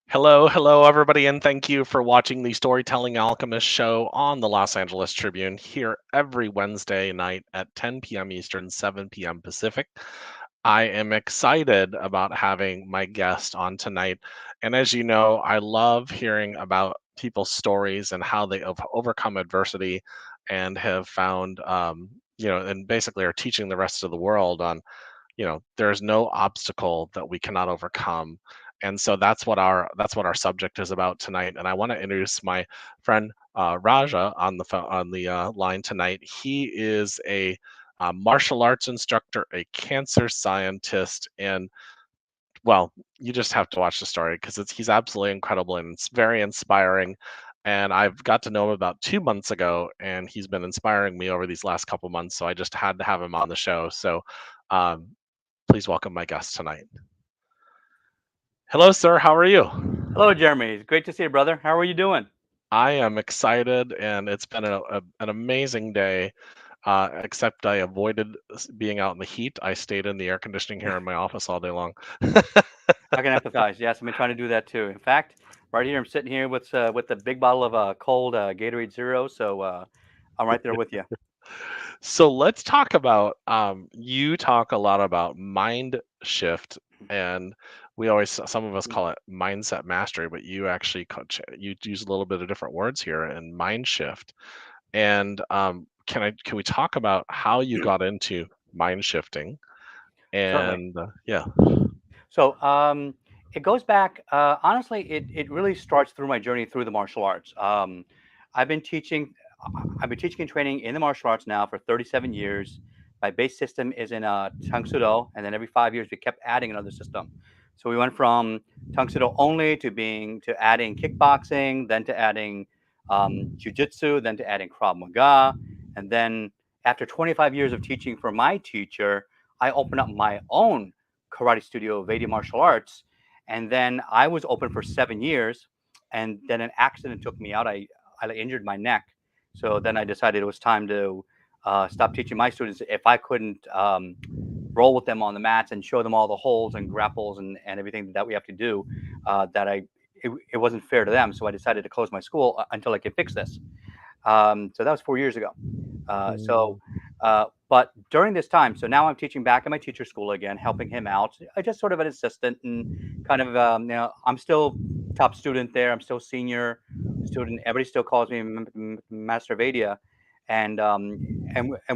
Hello, everybody, and thank you for watching the Storytelling Alchemist show on the Los Angeles Tribune here every Wednesday night at 10 p.m. Eastern, 7 p.m. Pacific. I am excited about having my guest on tonight. And as you know, I love hearing about people's stories and how they have overcome adversity and have found, and basically are teaching the rest of the world on there's no obstacle that we cannot overcome. And so that's what our subject is about tonight. And I want to introduce my friend Raja on the line tonight. He is a martial arts instructor, a cancer scientist, and well, you just have to watch the story because he's absolutely incredible and it's very inspiring. And I've got to know him about 2 months ago, and he's been inspiring me over these last couple months. So I just had to have him on the show. So um, please welcome my guest tonight. Hello, sir. How are you? Hello, Jeremy. It's great to see you, brother. How are you doing? I am excited, and it's been an amazing day. Except I avoided being out in the heat. I stayed in the air conditioning here in my office all day long. I can empathize. Yes, I've been trying to do that too. In fact, right here, I'm sitting here with the big bottle of cold Gatorade Zero. So I'm right there with you. So let's talk about you talk a lot about mind shift, and we always some of us call it mindset mastery, but you actually you use a little bit of different words here and mind shift. And can we talk about how you got into mind shifting? Certainly. And yeah. So it goes back. Honestly, it really starts through my journey through the martial arts. I've been teaching. I've been teaching and training in the martial arts now for 37 years. My base system is in Tang Soo Do, and then every 5 years we kept adding another system. So we went from Tang Soo Do only to adding kickboxing, then to adding jujitsu, then to adding Krav Maga, and then after 25 years of teaching for my teacher, I opened up my own karate studio, Vaidya Martial Arts, and then I was open for 7 years, and then an accident took me out. I injured my neck, so then I decided it was time to stop teaching my students if I couldn't roll with them on the mats and show them all the holds and grapples and everything that we have to do. It wasn't fair to them, so I decided to close my school until I could fix this. So that was 4 years ago. Mm. But during this time, so now I'm teaching back in my teacher school again, helping him out. I just sort of an assistant and kind of, I'm still top student there. I'm still senior student. Everybody still calls me Master Vaidya, and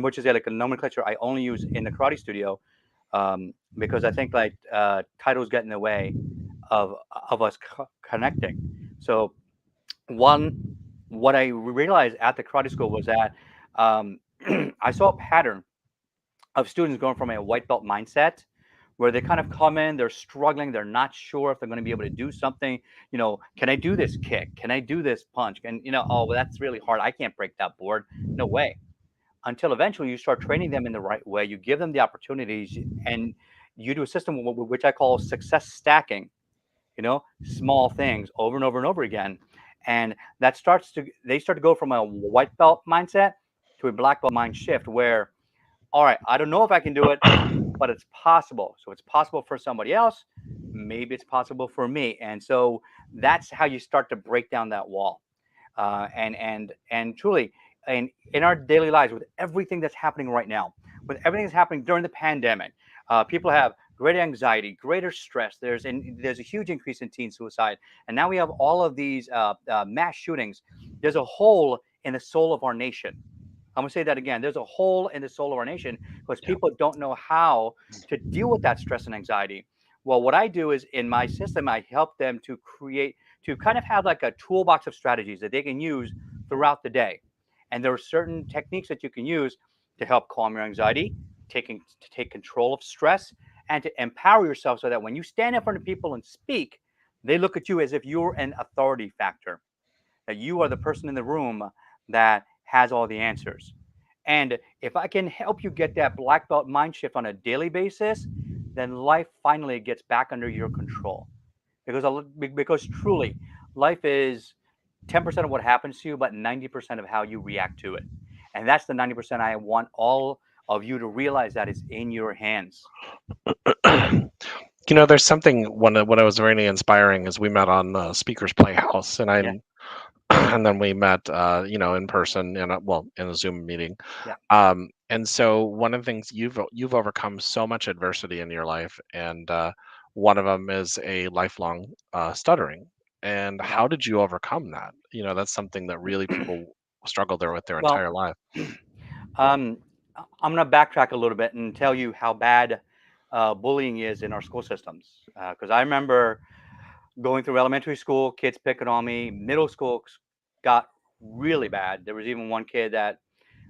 which is like a nomenclature I only use in the karate studio, because I think like titles get in the way of us connecting. So one what I realized at the karate school was that um, I saw a pattern of students going from a white belt mindset where they kind of come in, they're struggling, they're not sure if they're going to be able to do something. Can I do this kick? Can I do this punch? And oh, well, that's really hard. I can't break that board. No way. Until eventually you start training them in the right way, you give them the opportunities, and you do a system which I call success stacking. Small things over and over and over again. And they start to go from a white belt mindset to a black belt mind shift where, all right, I don't know if I can do it, but it's possible. So it's possible for somebody else. Maybe it's possible for me. And so that's how you start to break down that wall. And truly, and in our daily lives, with everything that's happening right now, with everything that's happening during the pandemic, people have greater anxiety, greater stress. There's a huge increase in teen suicide, and now we have all of these mass shootings. There's a hole in the soul of our nation. I'm gonna say that again. There's a hole in the soul of our nation because Yeah. people don't know how to deal with that stress and anxiety. Well, what I do is in my system, I help them to kind of have like a toolbox of strategies that they can use throughout the day. And there are certain techniques that you can use to help calm your anxiety, to take control of stress, and to empower yourself so that when you stand in front of people and speak, they look at you as if you're an authority factor, that you are the person in the room that has all the answers. And if I can help you get that black belt mind shift on a daily basis, then life finally gets back under your control. Because truly, life is 10% of what happens to you, but 90% of how you react to it. And that's the 90% I want all of you to realize that is in your hands. There's something when I was really inspiring is we met on Speakers Playhouse, and Yeah, and then we met, in person in a Zoom meeting. yeah, And so one of the things you've overcome so much adversity in your life, and one of them is a lifelong stuttering. And yeah. how did you overcome that? That's something that really people struggle there with their Well, entire life. um, I'm going to backtrack a little bit and tell you how bad bullying is in our school systems. Because I remember going through elementary school, kids picking on me. Middle school got really bad. There was even one kid that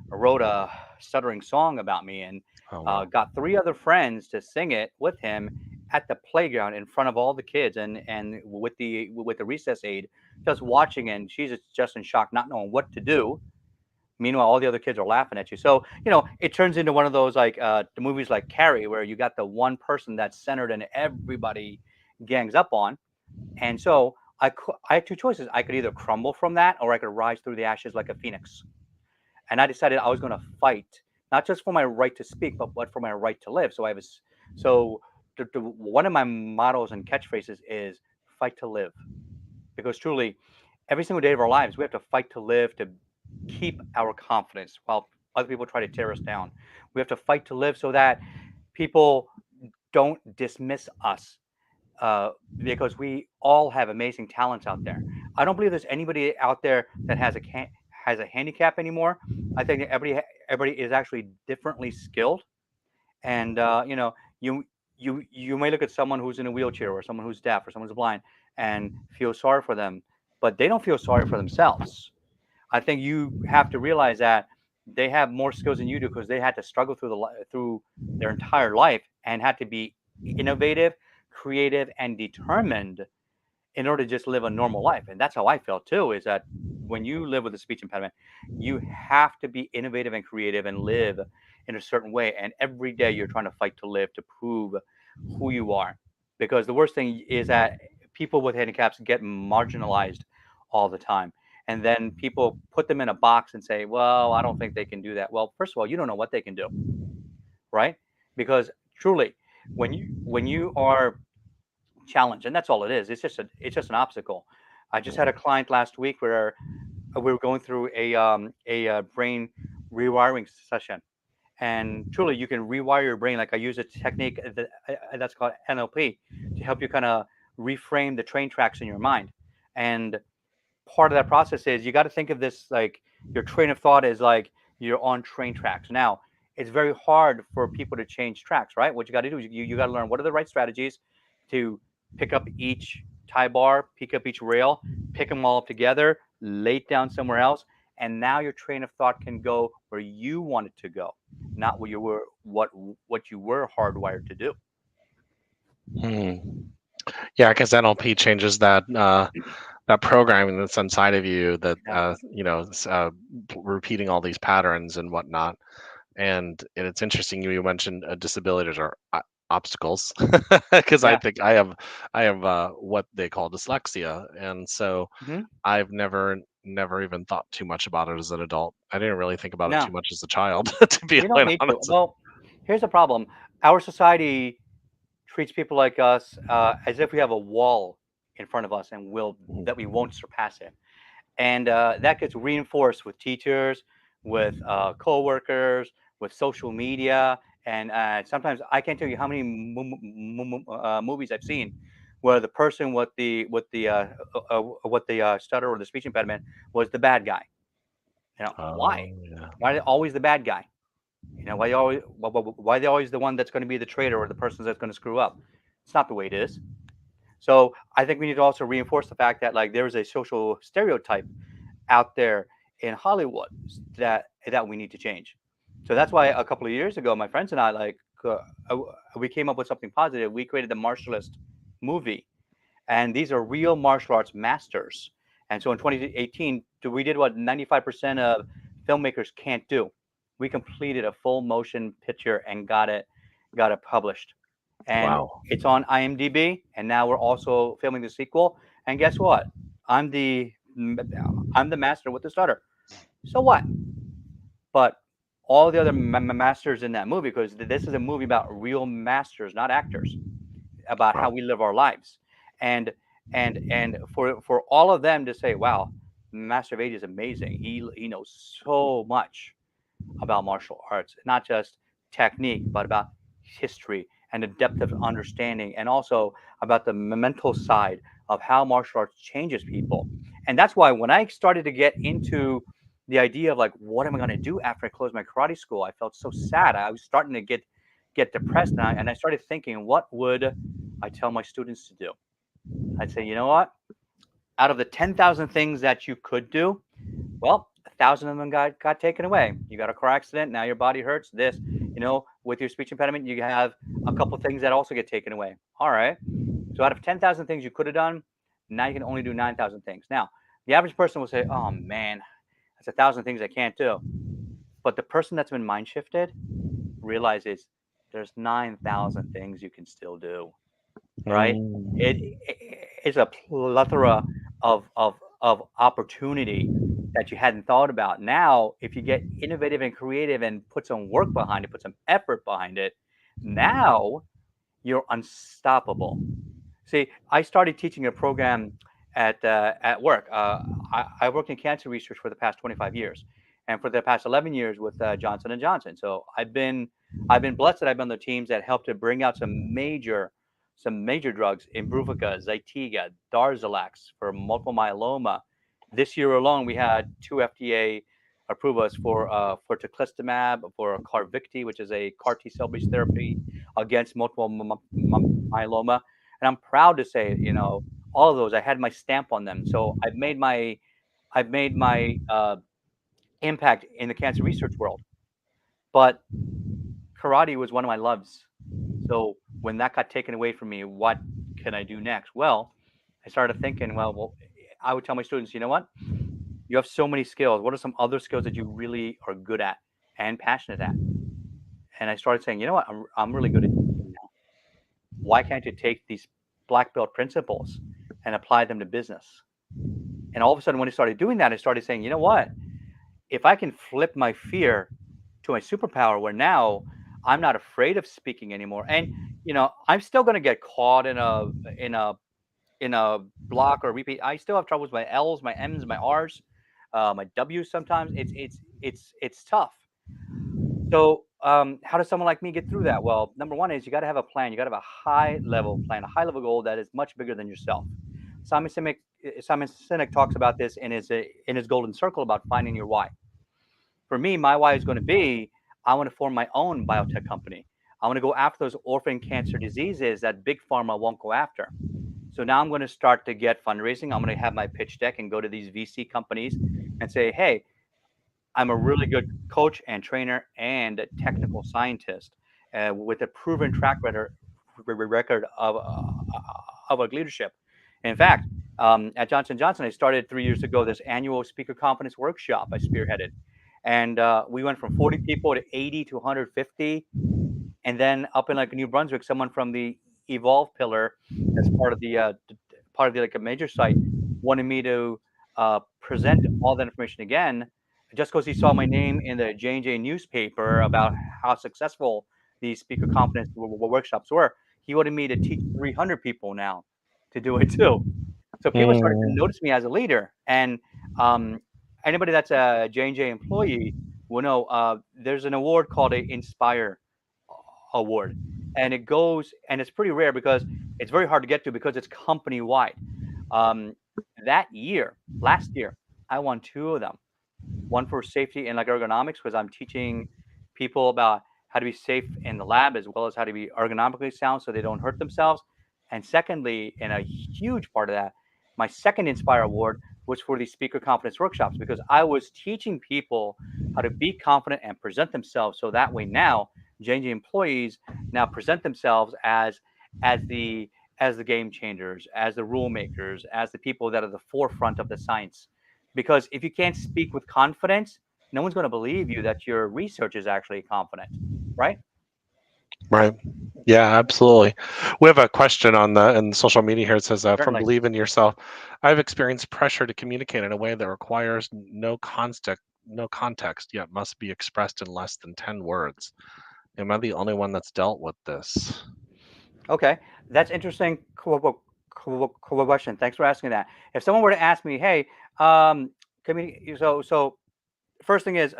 wrote a stuttering song about me and Oh wow. got three other friends to sing it with him at the playground in front of all the kids and with the recess aide just watching, and she's just in shock, not knowing what to do. Meanwhile, all the other kids are laughing at you. So, it turns into one of those like the movies like Carrie, where you got the one person that's centered and everybody gangs up on. And so I had two choices. I could either crumble from that or I could rise through the ashes like a phoenix. And I decided I was going to fight, not just for my right to speak, but for my right to live. So I was, so one of my mottos and catchphrases is fight to live, because truly, every single day of our lives, we have to fight to live, to keep our confidence while other people try to tear us down. We have to fight to live so that people don't dismiss us, because we all have amazing talents out there. I don't believe there's anybody out there that has a handicap anymore. I think that everybody is actually differently skilled, and you may look at someone who's in a wheelchair or someone who's deaf or someone who's blind and feel sorry for them, but they don't feel sorry for themselves. I think you have to realize that they have more skills than you do because they had to struggle through their entire life and had to be innovative, creative, and determined in order to just live a normal life. And that's how I felt too, is that when you live with a speech impediment, you have to be innovative and creative and live in a certain way. And every day you're trying to fight to live, to prove who you are. Because the worst thing is that people with handicaps get marginalized all the time. And then people put them in a box and say, well, I don't think they can do that. Well, first of all, you don't know what they can do, right? Because truly, when you are challenge, and that's all it is. It's just an obstacle. I just had a client last week where we were going through a brain rewiring session, and truly, you can rewire your brain. Like I use a technique that's called NLP to help you kind of reframe the train tracks in your mind. And part of that process is you got to think of this like your train of thought is like you're on train tracks. Now, it's very hard for people to change tracks, right? What you got to do is you got to learn what are the right strategies to pick up each tie bar, pick up each rail, pick them all up together, lay it down somewhere else, and now your train of thought can go where you want it to go, not what you were hardwired to do. Hmm. Yeah, because NLP changes that programming that's inside of you that Yeah, repeating all these patterns and whatnot. And it's interesting you mentioned disabilities or obstacles, because I yeah. think I have what they call dyslexia, and so Hmm. I've never even thought too much about it as an adult. I didn't really think about it too No, much as a child, to be you don't quite need to. honest. Well, here's the problem. Our society treats people like us as if we have a wall in front of us and will Mhm. that we won't surpass it. And that gets reinforced with teachers, with coworkers, with social media, and sometimes I can't tell you how many movies I've seen where the person with the stutter or the speech impediment was the bad guy. Why? Oh yeah. Why are they always the bad guy? Why are they always the one that's going to be the traitor or the person that's going to screw up? It's not the way it is. So I think we need to also reinforce the fact that like there is a social stereotype out there in Hollywood that we need to change. So that's why a couple of years ago, my friends and I we came up with something positive. We created the Martialist movie, and these are real martial arts masters. And so in 2018, we did what 95% of filmmakers can't do. We completed a full motion picture and got it published, and Wow. it's on IMDb. And now we're also filming the sequel. And guess what? I'm the I'm the master with the stutter. So what? But all the other masters in that movie, because this is a movie about real masters, not actors. about how Wow. we live our lives. And for all of them to say, wow, Master Vaidya is amazing. He knows so much about martial arts, not just technique, but about history and the depth of understanding, and also about the mental side of how martial arts changes people. And that's why when I started to get into the idea of like, what am I going to do after I close my karate school, I felt so sad. I was starting to get depressed, and I started thinking, what would I tell my students to do? I'd say, you know what? Out of the 10,000 things that you could do, well, 1,000 of them got taken away. You got a car accident, now your body hurts. This, with your speech impediment, you have a couple things that also get taken away. All right. So out of 10,000 things you could have done, now you can only do 9,000 things. Now, the average person will say, "Oh man, that's 1,000 things I can't do." But the person that's been mind shifted realizes there's 9,000 things you can still do, right? It, Mm. it's a plethora of opportunity that you hadn't thought about. Now, if you get innovative and creative and put some work behind it, put some effort behind it, now you're unstoppable. See, I started teaching a program at work. I worked in cancer research for the past 25 years, and for the past 11 years with Johnson and Johnson. So I've been blessed that I've been on the teams that helped to bring out some major drugs, Imbruvica, Zytiga, Darzalex for multiple myeloma. This year alone, we had two FDA approvals for teclistamab, for Carvicti, which is a CAR T cell based therapy against multiple myeloma. And I'm proud to say, all of those, I had my stamp on them. So I've made my impact in the cancer research world. But karate was one of my loves. So when that got taken away from me, what can I do next? Well, I started thinking, well, I would tell my students, you know what? You have so many skills. What are some other skills that you really are good at and passionate at? And I started saying, you know what? I'm really good at teaching now. Why can't you take these black belt principles and apply them to business? And all of a sudden, when I started doing that, I started saying, you know what? If I can flip my fear to my superpower, where now I'm not afraid of speaking anymore, and I'm still going to get caught in a in a block or repeat. I still have trouble with my L's, my M's, my R's, my W's. Sometimes it's tough. So, how does someone like me get through that? Well, number one is you got to have a plan. You got to have a high level plan, a high level goal that is much bigger than yourself. Simon Sinek talks about this in his golden circle about finding your why. For me, my why is going to be I want to form my own biotech company. I want to go after those orphan cancer diseases that big pharma won't go after. So now I'm going to start to get fundraising. I'm going to have my pitch deck and go to these VC companies and say, hey, I'm a really good coach and trainer and technical scientist with a proven track record of leadership. In fact, at Johnson Johnson, I started 3 years ago this annual speaker confidence workshop I spearheaded, and we went from 40 people to 80 to 150, and then up in like New Brunswick, someone from the Evolve pillar, as part of the like a major site, wanted me to present all that information again, just because he saw my name in the J&J newspaper about how successful these speaker confidence workshops were. He wanted me to teach 300 people now to do it too. So people started to Mm. notice me as a leader, and um, anybody that's a J&J employee will know there's an award called a Inspire Award, and it's pretty rare because it's very hard to get to because it's company wide. Um, last year, I won two of them. One for safety and like ergonomics, because I'm teaching people about how to be safe in the lab as well as how to be ergonomically sound so they don't hurt themselves. And secondly, and a huge part of that, my second Inspire Award was for these speaker confidence workshops because I was teaching people how to be confident and present themselves. So that way now J&J employees now present themselves as the as the game changers, as the rule makers, as the people that are the forefront of the science. Because if you can't speak with confidence, no one's going to believe you that your research is actually confident, right? Right. Yeah, absolutely. We have a question on the in social media here. It says, "From Certainly. Believe in Yourself, I've experienced pressure to communicate in a way that requires no context, yet must be expressed in less than 10 words. Am I the only one that's dealt with this?" Okay, that's interesting question. Thanks for asking that. If someone were to ask me, hey, so first thing is,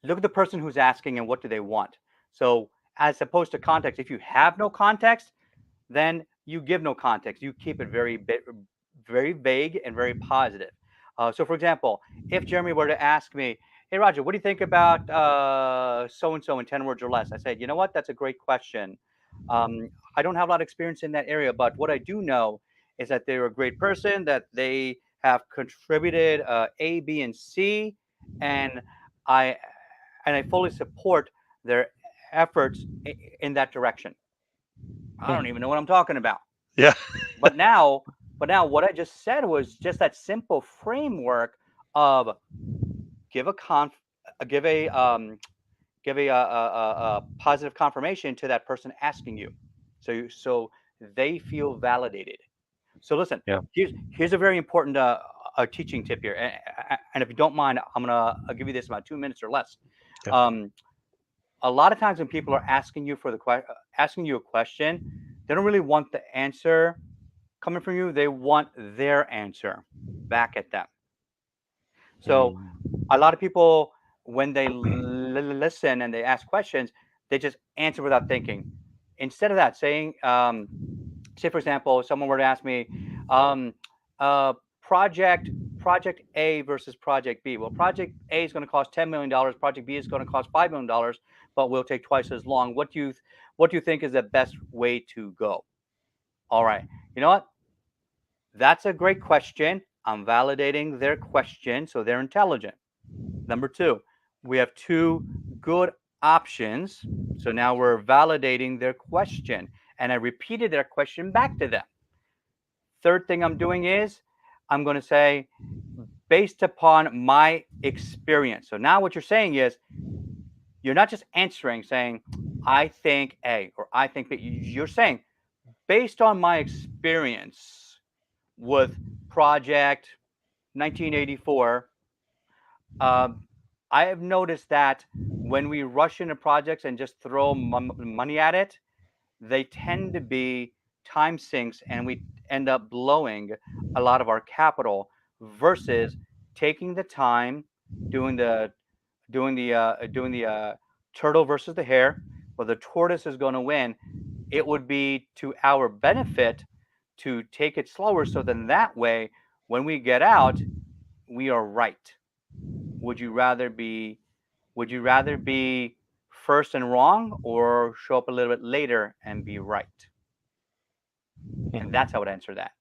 look at the person who's asking and what do they want. So as opposed to context, if you have no context, then you give no context. You keep it very vague and very positive. So, for example, if Jeremy were to ask me, "Hey, Roger, what do you think about so and so in 10 words or less?" I said, "You know what? That's a great question. I don't have a lot of experience in that area, but what I do know is that they're a great person, that they have contributed A, B, and C, and I I fully support their efforts in that direction." I don't Hmm. even know what I'm talking about. Yeah. But now, what I just said was just that simple framework of give a conf, give a positive confirmation to that person asking you, so they feel validated. So listen, Yeah. here's a very important teaching tip here, and if you don't mind, I'll give you this in about 2 minutes or less. Yeah. Um, a lot of times when people are asking you asking you a question, they don't really want the answer coming from you. They want their answer back at them. So Mm. a lot of people, when they listen and they ask questions, they just answer without thinking. Instead of that, saying, say for example, someone were to ask me, um, uh, project A versus project B. Well, project A is going to cost $10 million. Project B is going to cost $5 million, but will take twice as long. What do you think is the best way to go? All right, you know what? That's a great question. I'm validating their question, so they're intelligent. Number two, we have two good options. So now we're validating their question. And I repeated their question back to them. Third thing I'm doing is I'm going to say, based upon my experience. So now what you're saying is, you're not just answering saying, I think A or I think B. You're saying, based on my experience with project 1984, um, I have noticed that when we rush into projects and just throw money at it, they tend to be time sinks, and we end up blowing a lot of our capital versus taking the time, doing the doing the turtle versus the hare. Well, the tortoise is going to win. It would be to our benefit to take it slower, so then that way, when we get out, we are right. Would you rather be would you rather be first and wrong, or show up a little bit later and be right? And that's how I would answer that.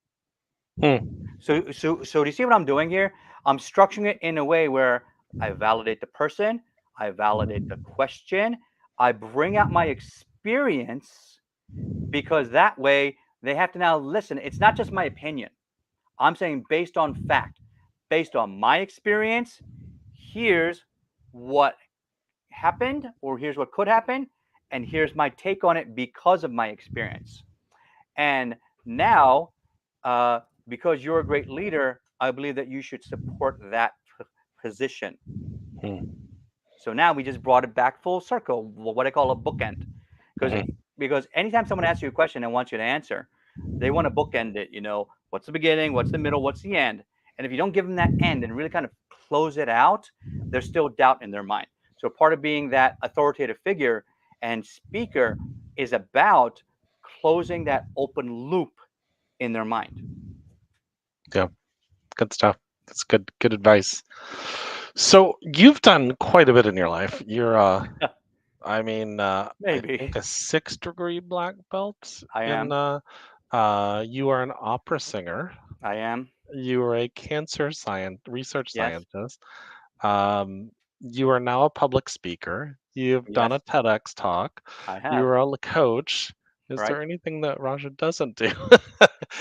Hmm. So do you see what I'm doing here? I'm structuring it in a way where I validate the person, I validate the question, I bring out my experience, because that way they have to now listen. It's not just my opinion. I'm saying, based on fact, based on my experience, here's what happened, or here's what could happen, and here's my take on it because of my experience. And now, uh, because you're a great leader, I believe that you should support that position. Hmm. So now we just brought it back full circle, what I call a bookend. Because Mhm. anytime someone asks you a question and wants you to answer, they want to bookend it. What's the beginning, what's the middle, what's the end? And if you don't give them that end and really kind of close it out, there's still doubt in their mind. So part of being that authoritative figure and speaker is about closing that open loop in their mind. Yeah. Good stuff. That's good advice. So you've done quite a bit in your life. You're I Maybe think a 6th-degree black belt I in am. you are an opera singer. I am. You are a cancer research Yes. scientist. You are now a public speaker. You've done a Yes, TEDx talk. I have. You're a coach. Is Right. there anything that Raja doesn't do?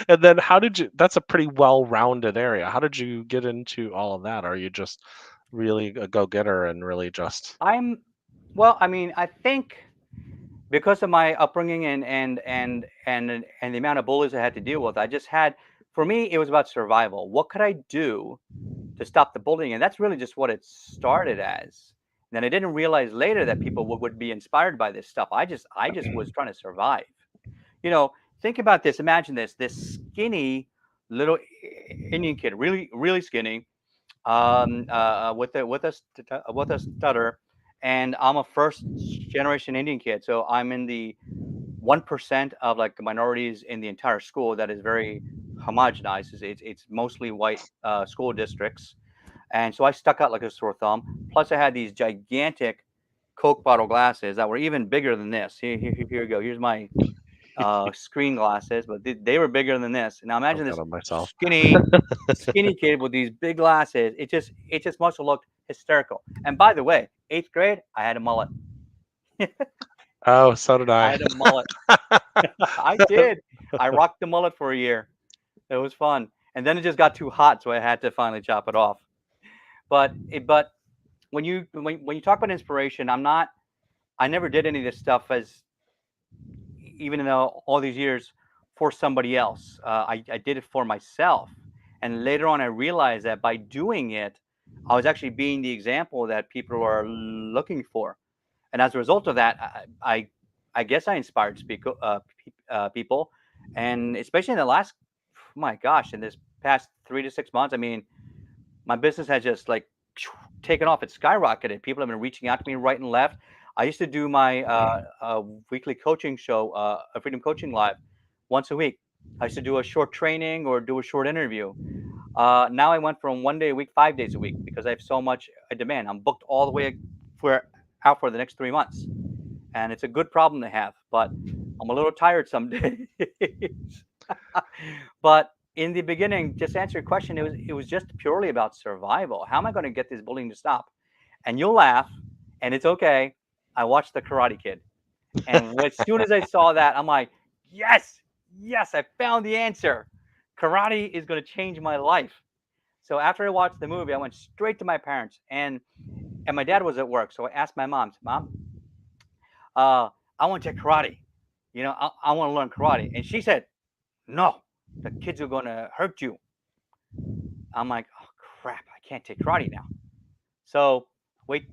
And then how did you, that's a pretty well-rounded area. How did you get into all of that? Are you just really a go-getter and really just I'm well, I mean, I think because of my upbringing and the amount of bullies I had to deal with, I just had for me it was about survival. What could I do to stop the bullying? And that's really just what it started as. And then I didn't realize later that people would be inspired by this stuff. I just was trying to survive. think about this. Imagine this skinny little Indian kid, really, really skinny, with a stutter, and I'm a first generation Indian kid, so I'm in the 1% of like minorities in the entire school that is very homogenized. It's mostly white school districts, and so I stuck out like a sore thumb. Plus, I had these gigantic Coke bottle glasses that were even bigger than this. Here we go. Here's my screen glasses, but they were bigger than this. Now I've imagine got this them myself. skinny kid with these big glasses. It just must have looked hysterical. And by the way, 8th grade, I had a mullet. Oh, so did I I. had a mullet. I did. I rocked the mullet for a year. It was fun. And then it just got too hot, so I had to finally chop it off. But when you talk about inspiration, I never did any of this stuff as even though all these years for somebody else. I did it for myself. And later on, I realized that by doing it, I was actually being the example that people are looking for. And as a result of that, I guess I inspired people. And especially in the last, my gosh, in this past 3 to 6 months, I mean, my business has just like taken off. It's skyrocketed. People have been reaching out to me right and left. I used to do my weekly coaching show, a Freedom Coaching Live, once a week. I used to do a short training or do a short interview. Now I went from 1 day a week, 5 days a week because I have so much demand. I'm booked all the way out for the next 3 months, and it's a good problem to have. But I'm a little tired some days. But in the beginning, just to answer your question, it was just purely about survival. How am I going to get this bullying to stop? And you'll laugh, and it's okay. I watched The Karate Kid, and as soon as I saw that, I'm like, yes, yes, I found the answer. Karate is going to change my life. So after I watched the movie, I went straight to my parents, and my dad was at work, so I asked my mom, "Mom, I want to take karate. I want to learn karate." And she said, "No, the kids are going to hurt you." I'm like, "Oh crap, I can't take karate now." So wait,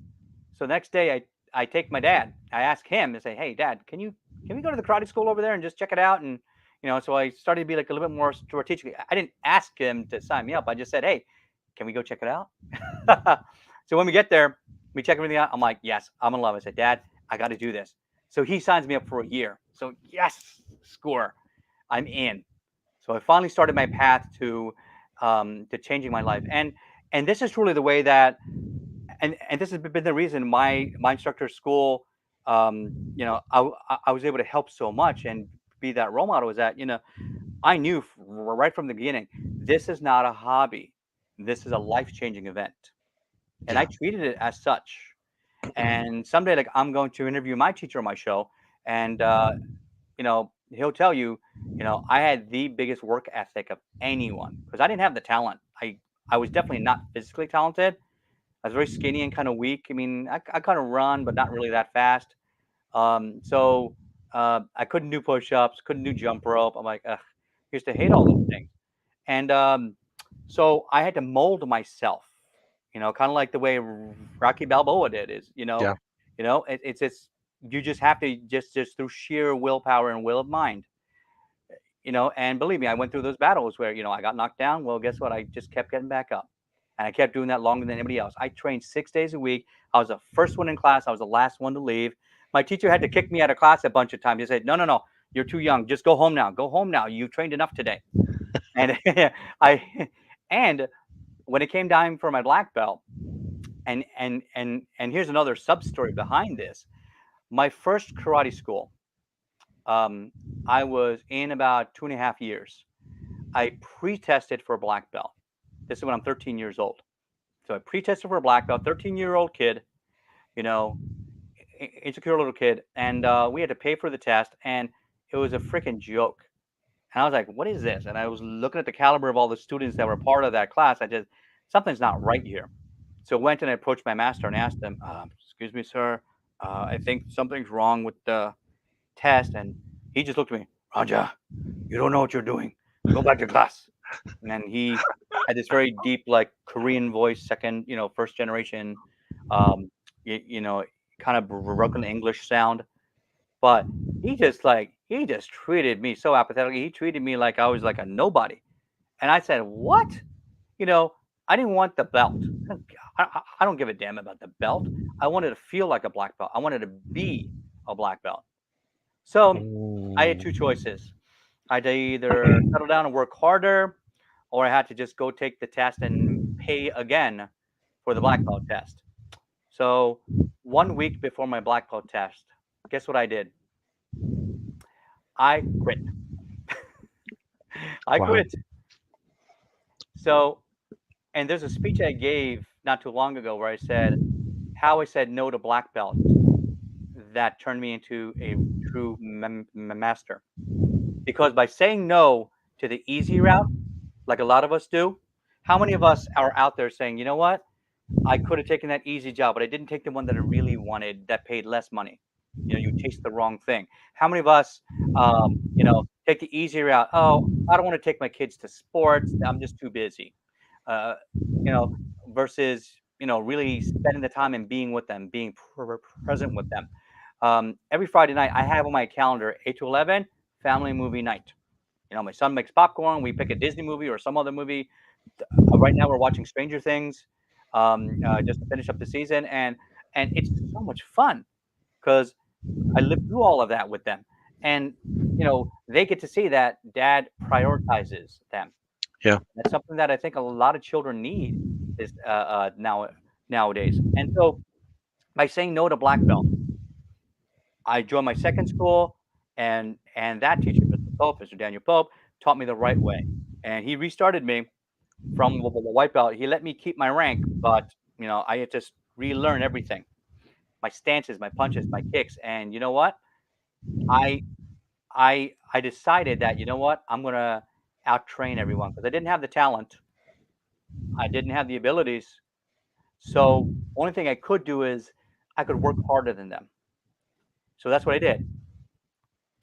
so next day I take my dad. I ask him to say, "Hey, Dad, can we go to the karate school over there and just check it out?" And so I started to be like a little bit more strategic. I didn't ask him to sign me up. I just said, "Hey, can we go check it out?" So when we get there, we check everything out. I'm like, "Yes, I'm in love." I said, "Dad, I got to do this." So he signs me up for a year. So yes, score, I'm in. So I finally started my path to changing my life, and this is truly the way that, and this has been the reason my instructor school, I was able to help so much and be that role model. Is that I knew right from the beginning, this is not a hobby, this is a life changing event, and I Yeah. treated it as such. And someday, like, I'm going to interview my teacher on my show, and he'll tell you, I had the biggest work ethic of anyone because I didn't have the talent. I was definitely not physically talented. I was very skinny and kind of weak. I mean, I kind of run, but not really that fast. So I couldn't do push-ups, couldn't do jump rope. I'm like, ugh, I used to hate all those things. And so I had to mold myself, kind of like the way Rocky Balboa did. Yeah. It's you just have to just through sheer willpower and will of mind. And believe me, I went through those battles where I got knocked down. Well, guess what? I just kept getting back up, and I kept doing that longer than anybody else. I trained 6 days a week. I was the first one in class. I was the last one to leave. My teacher had to kick me out of class a bunch of times. He said, "No, no, no, you're too young. Just go home now. Go home now. You trained enough today." And I and when it came time for my black belt, and here's another sub story behind this. My first karate school, um, I was in about 2.5 years. I pre-tested for a black belt. This is when I'm 13 years old. So I pre-tested for a black belt, 13-year-old kid, you know, insecure little kid, and we had to pay for the test, and it was a freaking joke. And I was like, "What is this?" And I was looking at the caliber of all the students that were part of that class. I just something's not right here. So I went and I approached my master and asked him, "Excuse me, sir, I think something's wrong with the test." And he just looked at me, "Raja, you don't know what you're doing. Go back to class." And then he had this very deep, like Korean voice, first generation, um, you, you know, kind of broken English sound. But he just like He just treated me so apathetically. He treated me like I was like a nobody. And I said, "What?" You know, I didn't want the belt. I don't give a damn about the belt. I wanted to feel like a black belt. I wanted to be a black belt. So I had two Mm. choices. I had to either settle down and work harder, or I had to just go take the test and pay again for the black belt test. So 1 week before my black belt test, guess what I did? I quit. I Wow. quit. So, and there's a speech I gave not too long ago where I said how I said no to black belt that turned me into a true master. Because by saying no to the easy route, like a lot of us do, how many of us are out there saying, you know what? I could have taken that easy job, but I didn't take the one that I really wanted that paid less money. You know, you chased the wrong thing. How many of us, take the easy route? Oh, I don't want to take my kids to sports. I'm just too busy. Uh, you know, versus really spending the time and being with them, being present with them. Every Friday night, I have on my calendar 8 to 11 family movie night. My son makes popcorn. We pick a Disney movie or some other movie. Right now, we're watching Stranger Things, just to finish up the season, and it's so much fun because I lived through all of that with them, and they get to see that Dad prioritizes them. Yeah. That's something that I think a lot of children need is nowadays. And so by saying no to black belt, I joined my second school, and that teacher, Mr. Pope, Mr. Daniel Pope, taught me the right way, and he restarted me from the white belt. He let me keep my rank, but I had to relearn everything, my stances, my punches, my kicks, and you know what? I I decided that I'm gonna out train everyone because I didn't have the talent, I didn't have the abilities, so only thing I could do is I could work harder than them. So that's what I did.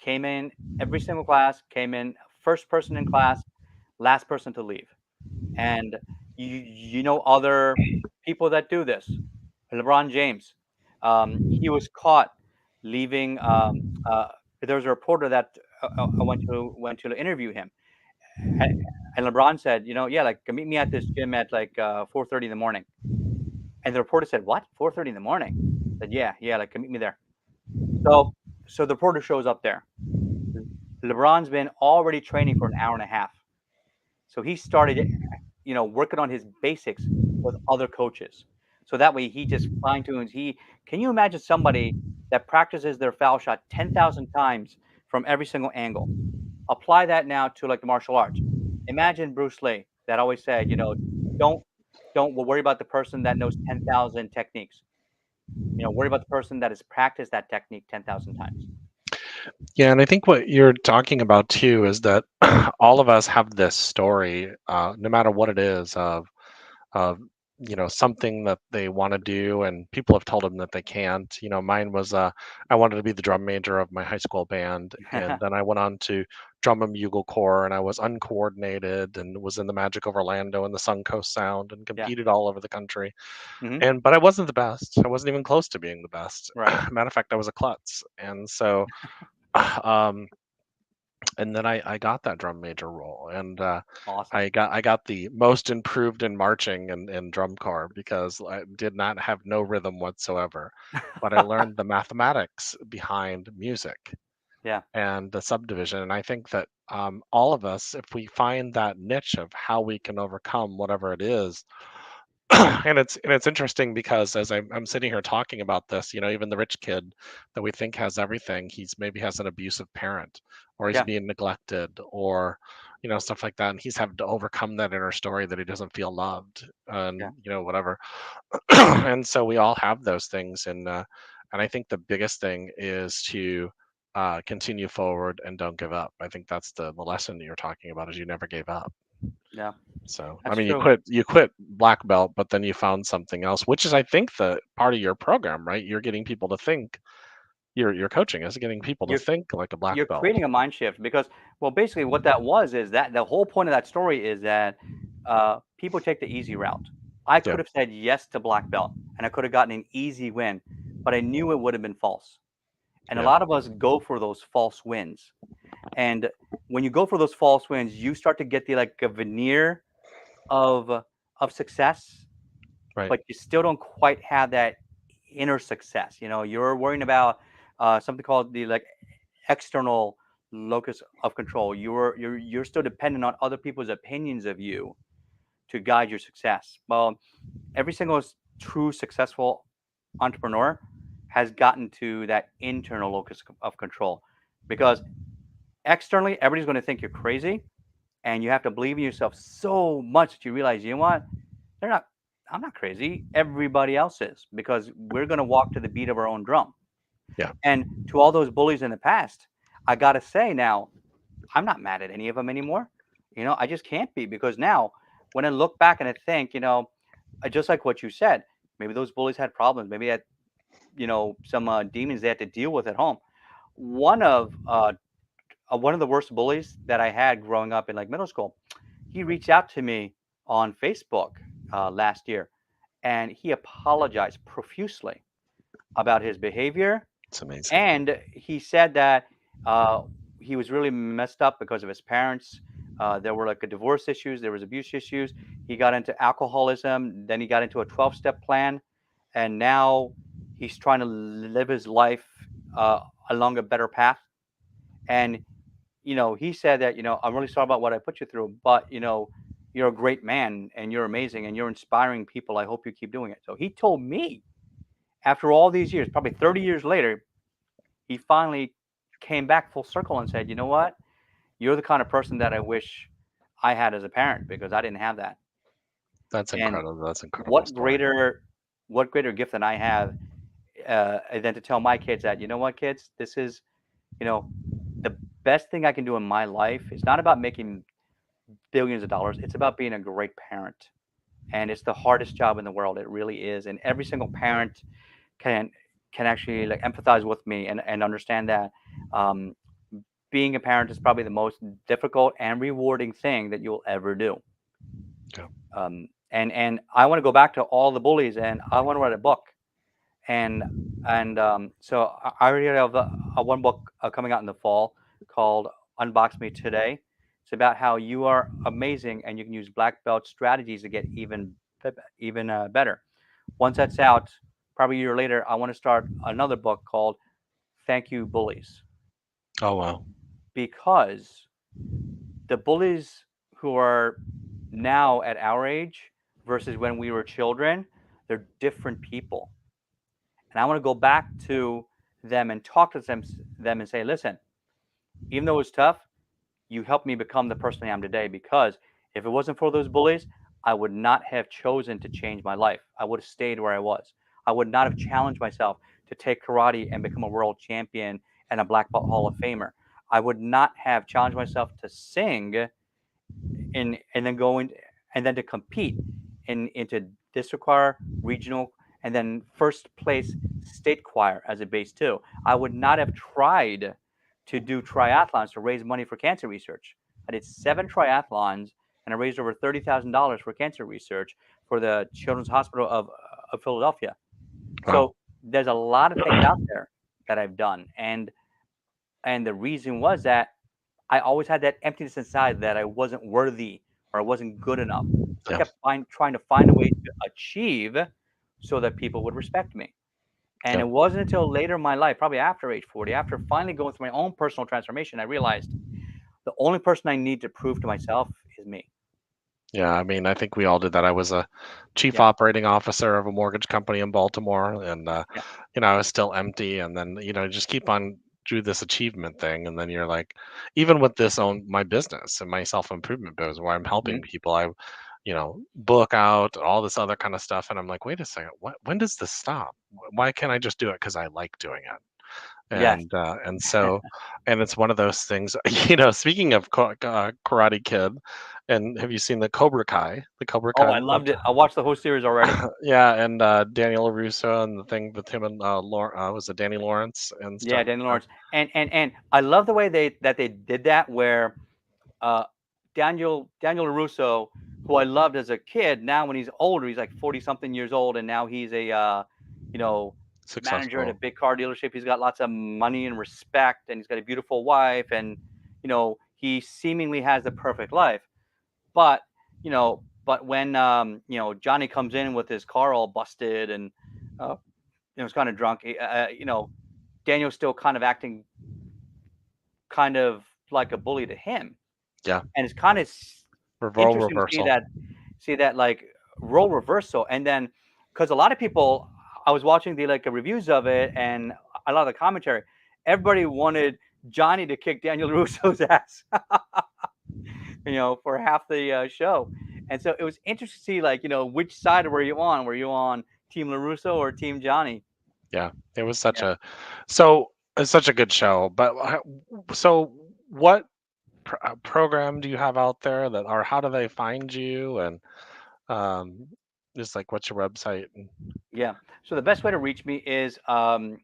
Came in every single class, came in first person in class, last person to leave. And you know other people that do this. LeBron James, he was caught leaving. There was a reporter that I went to interview him, a- and LeBron said, yeah, like meet me at this gym at like 4:30 in the morning. And the reporter said, what? 4:30 in the morning? I said, yeah, like meet me there. So so the reporter shows up there. LeBron's been already training for an hour and a half. So he started working on his basics with other coaches. So that way he just fine tunes. Can you imagine somebody that practices their foul shot 10,000 times from every single angle? Apply that now to like the martial arts. Imagine Bruce Lee that always said, don't don't worry about the person that knows 10,000 techniques. Worry about the person that has practiced that technique 10,000 times. Yeah, and I think what you're talking about too is that all of us have this story, no matter what it is, of something that they want to do, and people have told them that they can't. Mine was I wanted to be the drum major of my high school band, and then I went on to drum and bugle corps, and I was uncoordinated and was in the Magic of Orlando and the Suncoast Sound and Yeah. competed all over the country. Hmm. But I wasn't the best. I wasn't even close to being the best. Right. Matter of fact, I was a klutz, and so. Um, and then I got that drum major role, and Awesome. I got the most improved in marching and drum corps because I did not have no rhythm whatsoever, but I learned the mathematics behind music Yeah. and the subdivision. And I think that all of us, if we find that niche of how we can overcome whatever it is, and it's interesting because as I'm sitting here talking about this, even the rich kid that we think has everything, he's maybe has an abusive parent, or he's Yeah. being neglected, or stuff like that, and he's having to overcome that inner story that he doesn't feel loved, and Yeah. whatever. And so we all have those things, and I think the biggest thing is to continue forward and don't give up. I think that's the lesson that you're talking about, is you never gave up. Yeah. So, I That's mean, you true. quit black belt, but then you found something else, which is, I think, the part of your program, right? You're getting people to think. Your coaching is getting people to You're think like a black you're belt. creating a mind shift because, well, basically what that was is that the whole point of that story is that people take the easy route. I Yeah, could have said yes to black belt and I could have gotten an easy win, but I knew it would have been false. And a Yeah. lot of us go for those false wins. And when you go for those false wins, you start to get the like a veneer of success, Right. but you still don't quite have that inner success. You're worrying about something called the like external locus of control. You're still dependent on other people's opinions of you to guide your success. Well, every single true successful entrepreneur has gotten to that internal locus of control, because externally everybody's going to think you're crazy, and you have to believe in yourself so much that you realize, you know what, they're not I'm not crazy, everybody else is, because we're going to walk to the beat of our own drum. Yeah. And to all those bullies in the past, I got to say now, I'm not mad at any of them anymore. I just can't be, because now when I look back and I think, just like what you said, maybe those bullies had problems. Maybe they had, some demons they had to deal with at home. One of one of the worst bullies that I had growing up in like middle school, he reached out to me on Facebook last year, and he apologized profusely about his behavior. It's amazing. And he said that uh, he was really messed up because of his parents. There were like a divorce issues, there was abuse issues. He got into alcoholism, then he got into a 12-step plan, and now he's trying to live his life along a better path. And he said that, I'm really sorry about what I put you through, but you're a great man and you're amazing and you're inspiring people. I hope you keep doing it. So he told me, after all these years, probably 30 years later, he finally came back full circle and said, you know what? You're the kind of person that I wish I had as a parent, because I didn't have that. That's And incredible. That's an incredible what story. greater what greater gift than I have than to tell my kids that, you know what, kids, this is, you know, the best thing I can do in my life. It's not about making billions of dollars. It's about being a great parent. And it's the hardest job in the world. It really is. And every single parent can can actually like empathize with me and understand that um, being a parent is probably the most difficult and rewarding thing that you'll ever do. Yeah. And I want to go back to all the bullies, and I want to write a book. And I already have one book coming out in the fall called Unbox Me Today. It's about how you are amazing and you can use black belt strategies to get even better. Once that's out, probably a year later, I want to start another book called Thank You Bullies, Oh wow. because the bullies who are now at our age versus when we were children, they're different people. And I want to go back to them and talk to them and say, listen, even though it's tough, you helped me become the person I am today. Because if it wasn't for those bullies, I would not have chosen to change my life. I would have stayed where I was. I would not have challenged myself to take karate and become a world champion and a black belt Hall of Famer. I would not have challenged myself to sing and then go in and then to compete into district choir, regional, and then first place state choir as a base too. I would not have tried to do triathlons to raise money for cancer research. I did 7 triathlons and I raised over $30,000 for cancer research for the Children's Hospital of Philadelphia. Wow. So there's a lot of things out there that I've done, and the reason was that I always had that emptiness inside that I wasn't worthy or I wasn't good enough. So I Yeah. kept trying to find a way to achieve so that people would respect me. And Yeah. it wasn't until later in my life, probably after age 40, after finally going through my own personal transformation, I realized the only person I need to prove to myself is me. Yeah. I mean, I think we all did that. I was a chief Yeah. operating officer of a mortgage company in Baltimore, and Yeah. I was still empty. And then just keep on do this achievement thing, and then you're like, even with this own my business and my self improvement business where I'm helping Hmm. people, I book out all this other kind of stuff, and I'm like, wait a second, when does this stop? Why can't I just do it because I like doing it? Yes. And so and it's one of those things. Speaking of Karate Kid, and have you seen the Cobra Kai? The Cobra Oh, Kai. I loved it. I watched the whole series already. Yeah, and Daniel Russo and the thing with him and was it Danny Lawrence and Yeah, stuff. Danny Lawrence. And I love the way they did that, where uh, Daniel Russo, who I loved as a kid, now when he's older, he's like 40 something years old, and now he's a you know manager at a Successful. big car dealership. He's got lots of money and respect, and he's got a beautiful wife, and he seemingly has the perfect life. But when Johnny comes in with his car all busted and was kind of drunk, Daniel's still kind of acting kind of like a bully to him, Yeah. and it's kind of Role interesting to see reversal. that like role reversal. And then because a lot of people, I was watching the reviews of it and a lot of the commentary, everybody wanted Johnny to kick Daniel Russo's ass, for half the show. And so it was interesting to see which side were you on? Were you on Team LaRusso or Team Johnny? Yeah. It was Yeah. so it's such a good show. But so what program do you have out there that, or how do they find you? And um, just like, what's your website? Yeah. So the best way to reach me is I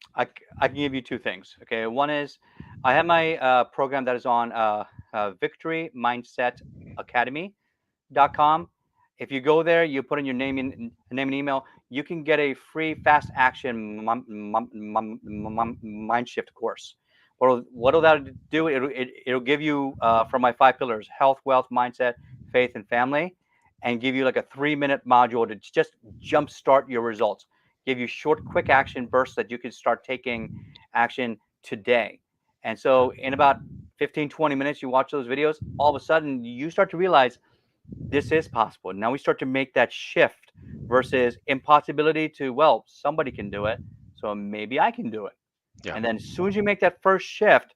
can give you two things. Okay. One is I have my program that is on Victory Mindset Academy.com. If you go there, you put in your name and email, you can get a free fast action mind shift course. What'll that do? It'll give you from my 5 pillars: health, wealth, mindset, faith, and family, and give you like a 3-minute module to just jumpstart your results. Give you short, quick action bursts that you can start taking action today. And so in about 15, 20 minutes, you watch those videos, all of a sudden you start to realize this is possible. Now we start to make that shift versus impossibility to, well, somebody can do it, so maybe I can do it. Yeah. And then as soon as you make that first shift,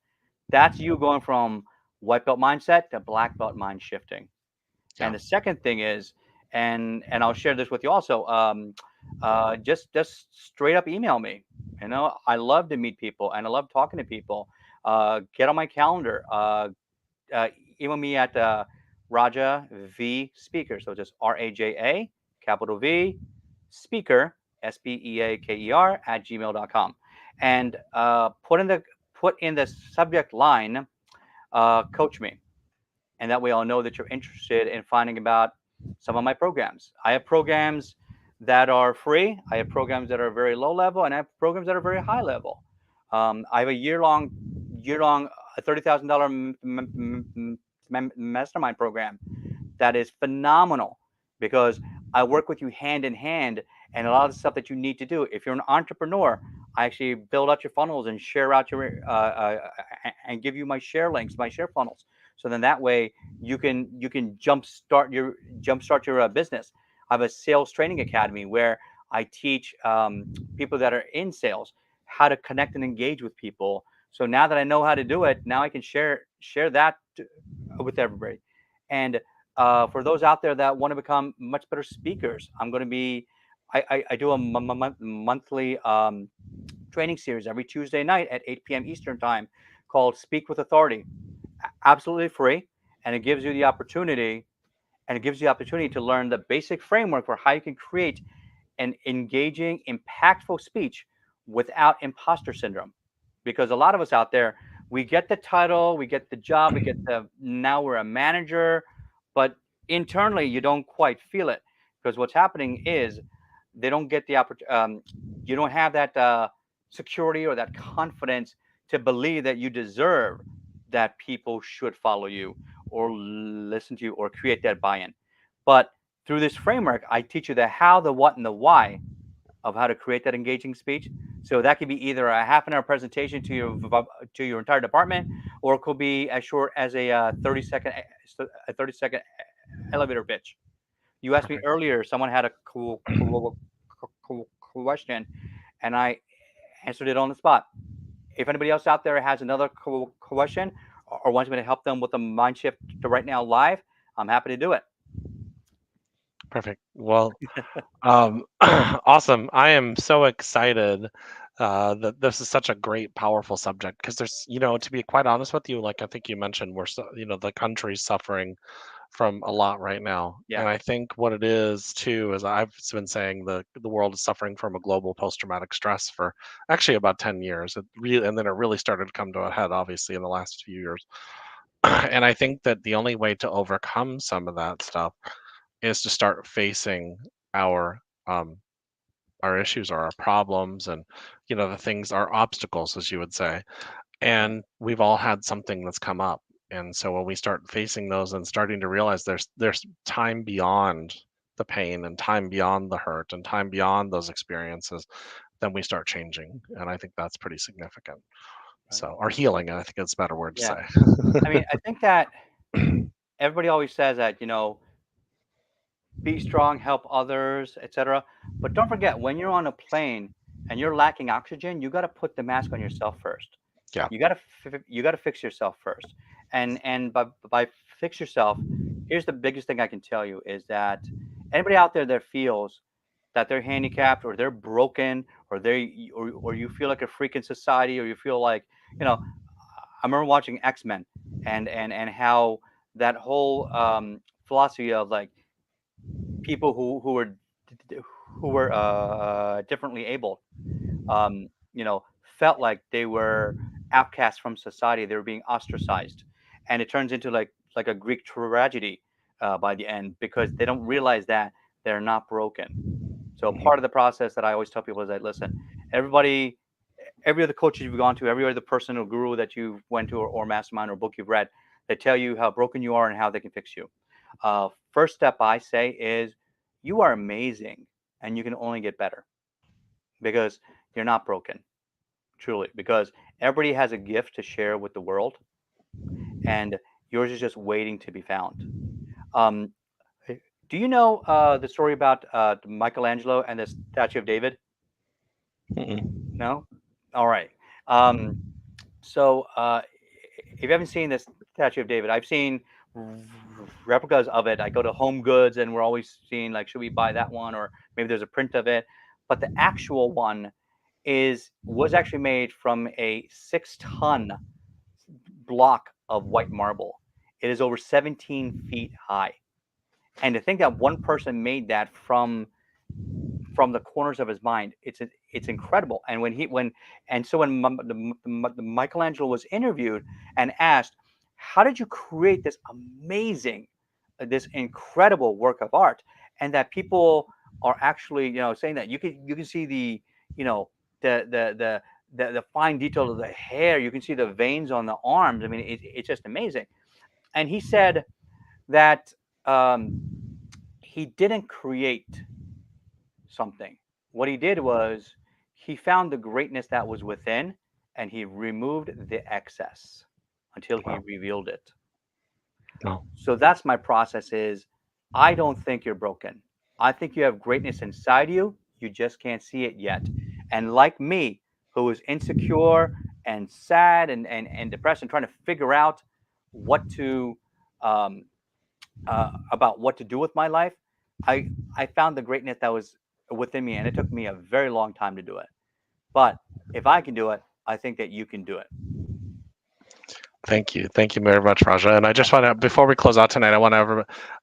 that's you going from white belt mindset to black belt mind shifting. Yeah. And the second thing is, and I'll share this with you also. Just straight up email me. I love to meet people and I love talking to people. Get on my calendar. Uh, Email me at Raja V Speaker. So just RAJA capital V Speaker SPEAKER at gmail.com, and put in the subject line, coach me, and that way I'll know that you're interested in finding about some of my programs. I have programs that are free. I have programs that are very low level, and I have programs that are very high level. I have a year long, $30,000 mastermind program that is phenomenal because I work with you hand in hand, and a lot of the stuff that you need to do. If you're an entrepreneur, I actually build out your funnels and share out your and give you my share links, my share funnels. So then that way you can jumpstart your business. I have a sales training academy where I teach people that are in sales how to connect and engage with people. So now that I know how to do it, now I can share that with everybody. And for those out there that want to become much better speakers, I do a monthly training series every Tuesday night at 8 p.m. Eastern time called Speak with Authority. Absolutely free, and it gives you the opportunity to learn the basic framework for how you can create an engaging, impactful speech without imposter syndrome. Because a lot of us out there, we get the title, we get the job, now we're a manager, but internally you don't quite feel it because what's happening is they don't get the opportunity. You don't have that security or that confidence to believe that you deserve that people should follow you or listen to you or create that buy-in. But through this framework, I teach you the how, the what, and the why of how to create that engaging speech. So that could be either a half an hour presentation to your entire department, or it could be as short as a 30-second elevator pitch. You asked me Perfect. earlier. Someone had a cool question, and I answered it on the spot. If anybody else out there has another cool question or wants me to help them with a mind shift to right now live, I'm happy to do it. Perfect. Well, awesome. I am so excited that this is such a great, powerful subject because to be quite honest with you, like I think you mentioned, the country's suffering from a lot right now. Yeah. And I think what it is too is I've been saying the world is suffering from a global post-traumatic stress for actually about 10 years. And then it really started to come to a head, obviously, in the last few years. And I think that the only way to overcome some of that stuff is to start facing our um, our issues or our problems, and the things are obstacles, as you would say. Right. And we've all had something that's come up. And so when we start facing those and starting to realize there's time beyond the pain and time beyond the hurt and time beyond those experiences, then we start changing. And I think that's pretty significant. Right. So, or healing, I think it's a better word to Yeah. say. I mean, I think that everybody always says that, be strong, help others, etc. But don't forget, when you're on a plane and you're lacking oxygen, you got to put the mask on yourself first. Yeah. You got to fix yourself first. And by fix yourself, here's the biggest thing I can tell you is that anybody out there that feels that they're handicapped or they're broken or you feel like a freak in society or you feel like, I remember watching X-Men and how that whole philosophy of like people who were differently able, um, felt like they were outcasts from society. They were being ostracized, and it turns into like a Greek tragedy by the end because they don't realize that they're not broken. So Mhm. part of the process that I always tell people is that listen, everybody, every other coach you've gone to, every other person or guru that you've went to or mastermind or book you've read, they tell you how broken you are and how they can fix you. First step I say is you are amazing and you can only get better because you're not broken, truly, because everybody has a gift to share with the world and yours is just waiting to be found. Um, do you know the story about Michelangelo and the Statue of David? Mm-mm. No? All right. Um, so if you haven't seen this Statue of David, I've seen replicas of it. I go to Home Goods and we're always seeing like, should we buy that one or maybe there's a print of it. But the actual one was actually made from a 6-ton block of white marble. It is over 17 feet high. And to think that one person made that from the corners of his mind, it's incredible. And when Michelangelo was interviewed and asked, "How did you create this amazing, this incredible work of art?" and that people are actually saying that you can see you know the fine detail of the hair, you can see the veins on the arms. I mean, it's just amazing. And he said that um, he didn't create something. What he did was he found the greatness that was within and he removed the excess until he Wow. revealed it. No. So that's my process is I don't think you're broken. I think you have greatness inside you. You just can't see it yet. And like me, who is insecure and sad and depressed and trying to figure out what to um, about what to do with my life, I found the greatness that was within me, and it took me a very long time to do it. But if I can do it, I think that you can do it. Thank you. Thank you very much, Raja. And I just want to, before we close out tonight,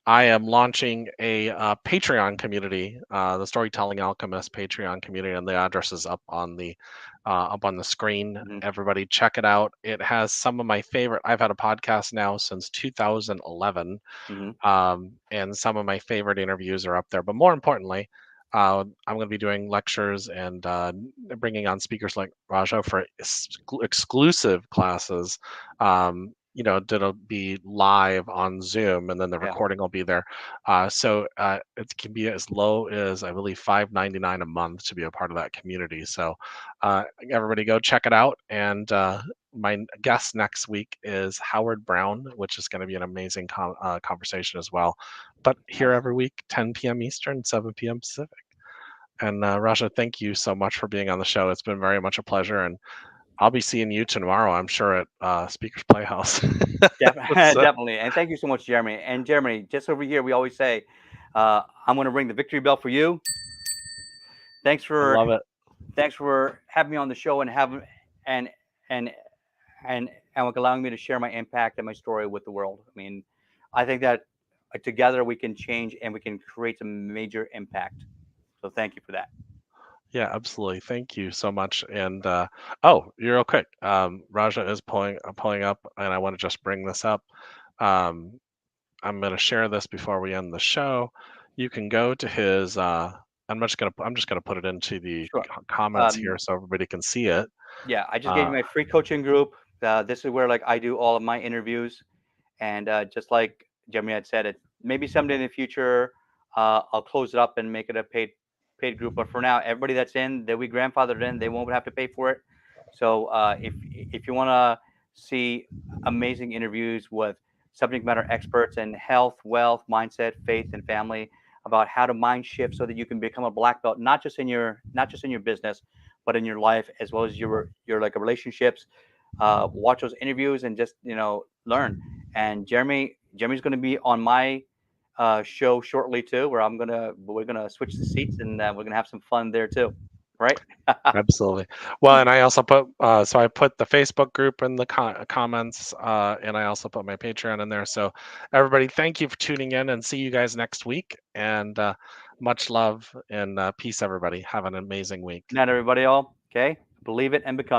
I am launching a Patreon community, the Storytelling Alchemist Patreon community, and the address is up on the screen. Hmm. Everybody check it out. It has some of my favorite, I've had a podcast now since 2011, Hmm. and some of my favorite interviews are up there. But more importantly, I'm going to be doing lectures and bringing on speakers like Raja for exclusive classes. That'll be live on Zoom, and then the Yeah. recording will be there. So it can be as low as I believe $5.99 a month to be a part of that community. So everybody go check it out. And my guest next week is Howard Brown, which is going to be an amazing conversation as well. But here Nice. every week, 10 p.m. Eastern, 7 p.m. Pacific. And Raja, thank you so much for being on the show. It's been very much a pleasure. And I'll be seeing you tomorrow, I'm sure, at Speakers Playhouse. So, Definitely. And thank you so much, Jeremy. And Jeremy, just over here, we always say, I'm going to ring the victory bell for you. Thanks I for love it. thanks for having me on the show and having and and and allowing me to share my impact and my story with the world. I mean, I think that together we can change and we can create some major impact. So thank you for that. Yeah, absolutely. Thank you so much. And oh, you're real quick. Raja is pulling up, and I want to just bring this up. Um, I'm going to share this before we end the show. You can go to his I'm just gonna put it into the Sure. comments here so everybody can see it. Yeah, I just gave you my free coaching group. This is where like I do all of my interviews, and just like Jeremy had said, it maybe someday in the future I'll close it up and make it a paid group. But for now, everybody that's in, they'll be grandfathered in. They won't have to pay for it. So if you want to see amazing interviews with subject matter experts in health, wealth, mindset, faith, and family about how to mind shift so that you can become a black belt, not just in your business, but in your life as well as your like relationships. Watch those interviews and just learn. And Jeremy's going to be on my show shortly too, where we're gonna switch the seats and we're gonna have some fun there too, right? Absolutely. Well, and I also put so I put the Facebook group in the comments, and I also put my Patreon in there. So everybody, thank you for tuning in, and see you guys next week. And much love and peace, everybody. Have an amazing week. Not everybody, all okay. Believe it and become.